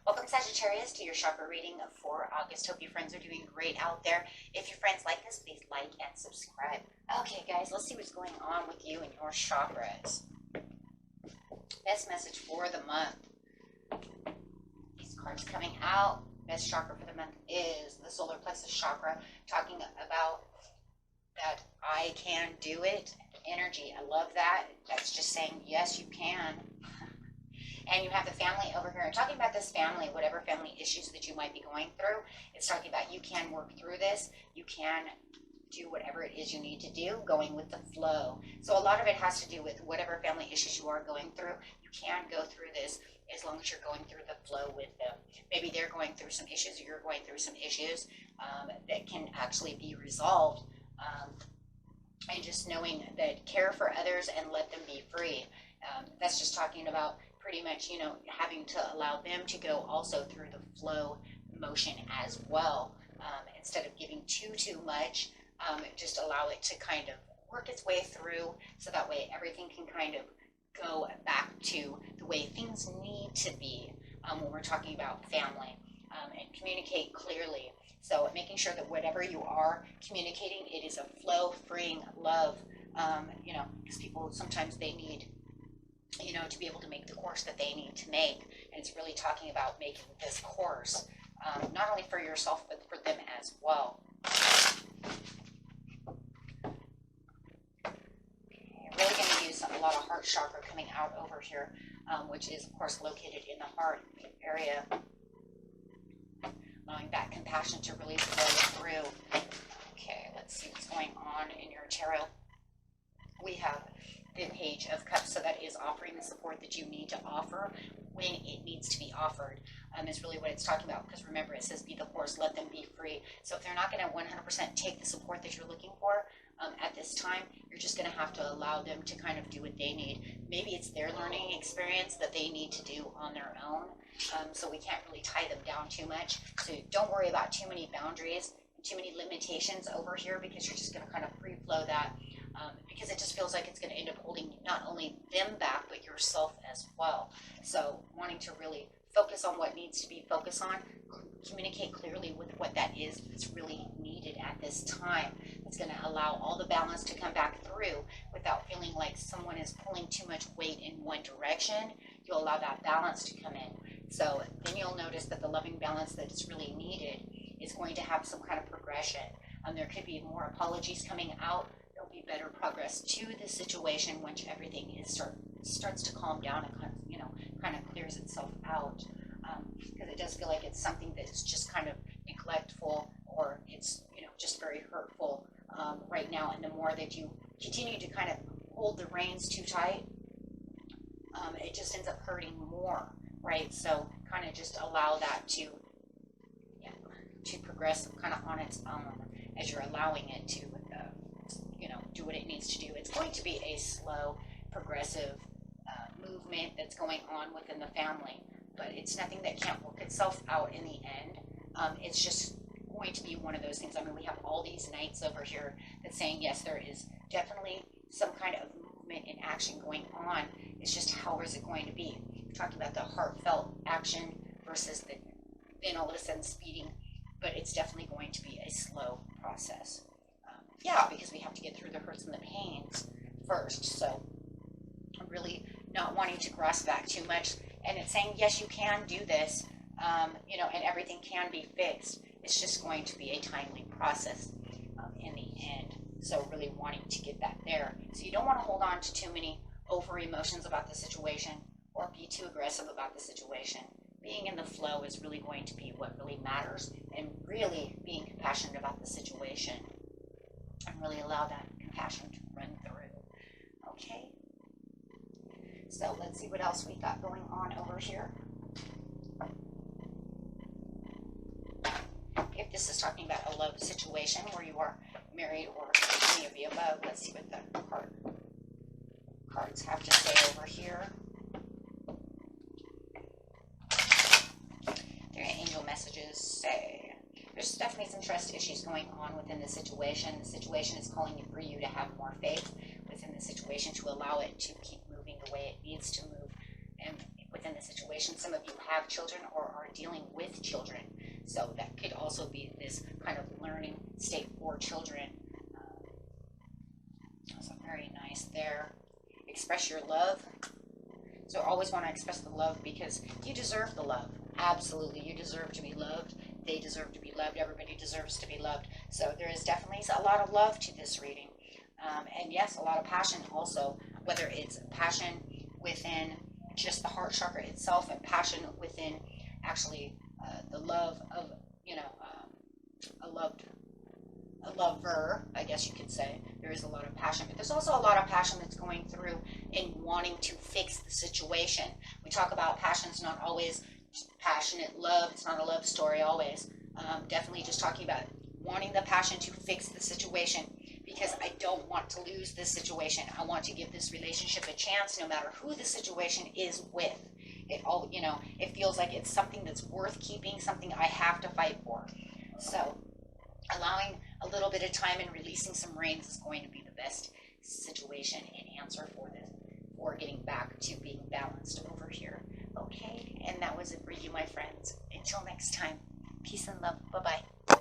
Welcome, Sagittarius, to your chakra reading for August. Hope your friends are doing great out there. If your friends like this, please like and subscribe. Okay, guys, let's see what's going on with you and your chakras. Best message for the month. These cards coming out. Best chakra for the month is the solar plexus chakra, talking about that I can do it energy. I love that. That's just saying, yes, you can. And you have the family over here. I'm talking about this family, whatever family issues that you might be going through. It's talking about you can work through this. You can do whatever it is you need to do, going with the flow. So a lot of it has to do with whatever family issues you are going through. You can go through this as long as you're going through the flow with them. Maybe they're going through some issues or you're going through some issues that can actually be resolved. And just knowing that care for others and let them be free. That's just talking about pretty much, you know, having to allow them to go also through the flow motion as well. Instead of giving too much, just allow it to kind of work its way through, so that way everything can kind of go back to the way things need to be when we're talking about family, and communicate clearly. So making sure that whatever you are communicating, it is a flow, freeing love, you know, because people sometimes they need, you know, to be able to make the course that they need to make. And it's really talking about making this course, not only for yourself, but for them as well. Really going to use a lot of heart chakra coming out over here, which is, of course, located in the heart area. Allowing that compassion to really flow through. Okay, let's see what's going on in your tarot. We have the Page of Cups, so that is offering the support that you need to offer when it needs to be offered, is really what it's talking about. Because remember, it says be the horse, let them be free. So if they're not going to 100% take the support that you're looking for at this time, you're just going to have to allow them to kind of do what they need. Maybe it's their learning experience that they need to do on their own, so we can't really tie them down too much. So don't worry about too many boundaries, too many limitations over here, because you're just going to kind of free flow that. Because it just feels like it's going to end up holding not only them back, but yourself as well. So wanting to really focus on what needs to be focused on, communicate clearly with what that is that's really needed at this time. It's going to allow all the balance to come back through without feeling like someone is pulling too much weight in one direction. You'll allow that balance to come in. So then you'll notice that the loving balance that is really needed is going to have some kind of progression. There could be more apologies coming out. There'll be better progress to the situation once everything is starts to calm down and kind of clears itself out. Because it does feel like it's something that is just kind of neglectful, or it's, you know, just very hurtful right now. And the more that you continue to kind of hold the reins too tight, it just ends up hurting more, right? So kind of just allow that to progress kind of on its own as you're allowing it to, you know, do what it needs to do. It's going to be a slow, progressive movement that's going on within the family, but it's nothing that can't work itself out in the end. It's just going to be one of those things. I mean, we have all these knights over here that's saying, yes, there is definitely some kind of movement and action going on. It's just, how is it going to be? We're talking about the heartfelt action versus the then all of a sudden speeding, but it's definitely going to be a slow process. Because we have to get through the hurts and the pains first. So I'm really not wanting to grasp back too much. And it's saying, yes, you can do this, you know, and everything can be fixed. It's just going to be a timely process in the end. So really wanting to get that there. So you don't want to hold on to too many over emotions about the situation or be too aggressive about the situation. Being in the flow is really going to be what really matters, and really being compassionate about the situation. And really allow that compassion to run through. Okay. So let's see what else we got going on over here. If this is talking about a love situation where you are married or any of the above, let's see what the card cards have to say over here. Their angel messages say there's definitely some trust issues going on within the situation. The situation is calling for you to have more faith within the situation, to allow it to keep moving the way it needs to move. And within the situation, some of you have children or are dealing with children. So that could also be this kind of learning state for children. So very nice there. Express your love. So always want to express the love because you deserve the love. Absolutely, you deserve to be loved. They deserve to be loved. Everybody deserves to be loved. So there is definitely a lot of love to this reading. And yes, a lot of passion also, whether it's passion within just the heart chakra itself and passion within actually the love of, a lover, I guess you could say. There is a lot of passion, but there's also a lot of passion that's going through in wanting to fix the situation. We talk about passion's not always passionate love. It's not a love story always. Definitely just talking about wanting the passion to fix the situation, because I don't want to lose this situation. I want to give this relationship a chance no matter who the situation is with. It feels like it's something that's worth keeping, something I have to fight for. So allowing a little bit of time and releasing some rains is going to be the best situation and answer for this, for getting back to being balanced over here. Okay, and that was it for you, my friends. Until next time, peace and love. Bye-bye.